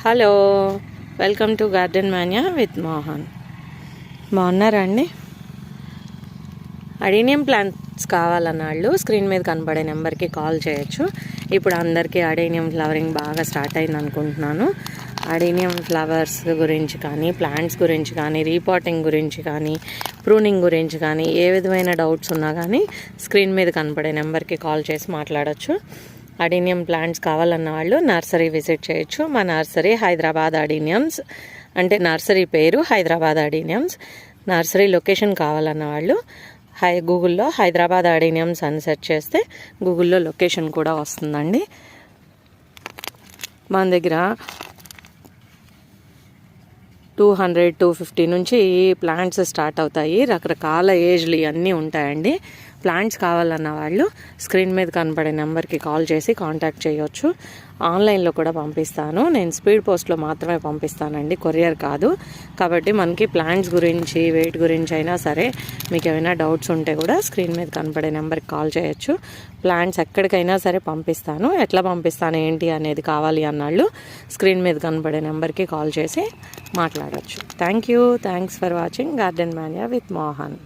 Hello, welcome to garden Manya with Mohan. బాగున్నారా అండి? Adenium plants కావాలన్న వాళ్ళు స్క్రీన్ మీద కనబడే నెంబర్కి కాల్ చేయొచ్చు. ఇప్పుడు అందరికీ అడీనియం ఫ్లవరింగ్ బాగా స్టార్ట్ అయింది అనుకుంటున్నాను. అడీనియం ఫ్లవర్స్ గురించి కానీ, ప్లాంట్స్ గురించి కానీ, రీపాటింగ్ గురించి కానీ, ప్రూనింగ్ గురించి కానీ ఏ విధమైన డౌట్స్ ఉన్నా కానీ స్క్రీన్ మీద కనబడే నెంబర్కి కాల్ చేసి మాట్లాడచ్చు. అడీనియం ప్లాంట్స్ కావాలన్న వాళ్ళు నర్సరీ విజిట్ చేయొచ్చు. మా నర్సరీ హైదరాబాద్ అడీనియమ్స్, అంటే నర్సరీ పేరు హైదరాబాద్ అడీనియమ్స్. నర్సరీ లొకేషన్ కావాలన్న వాళ్ళు గూగుల్లో హైదరాబాద్ అడీనియమ్స్ అని సెర్చ్ చేస్తే గూగుల్లో లొకేషన్ కూడా వస్తుందండి. మన దగ్గర 200-250 నుంచి ప్లాంట్స్ స్టార్ట్ అవుతాయి. రకరకాల ఏజ్లు ఇవన్నీ ఉంటాయండి. ప్లాంట్స్ కావాలన్న వాళ్ళు స్క్రీన్ మీద కనపడే నెంబర్కి కాల్ చేసి కాంటాక్ట్ చేయొచ్చు. ఆన్లైన్లో కూడా పంపిస్తాను. నేను స్పీడ్ పోస్ట్లో మాత్రమే పంపిస్తానండి, కొరియర్ కాదు. కాబట్టి మనకి ప్లాంట్స్ గురించి, వెయిట్ గురించి అయినా సరే మీకు ఏమైనా డౌట్స్ ఉంటే కూడా స్క్రీన్ మీద కనపడే నెంబర్కి కాల్ చేయొచ్చు. ప్లాంట్స్ ఎక్కడికైనా సరే పంపిస్తాను. ఎట్లా పంపిస్తాను ఏంటి అనేది కావాలి అన్నాళ్ళు స్క్రీన్ మీద కనపడే నెంబర్కి కాల్ చేసి మాట్లాడచ్చు. Thanks for watching garden Manya with Mohan.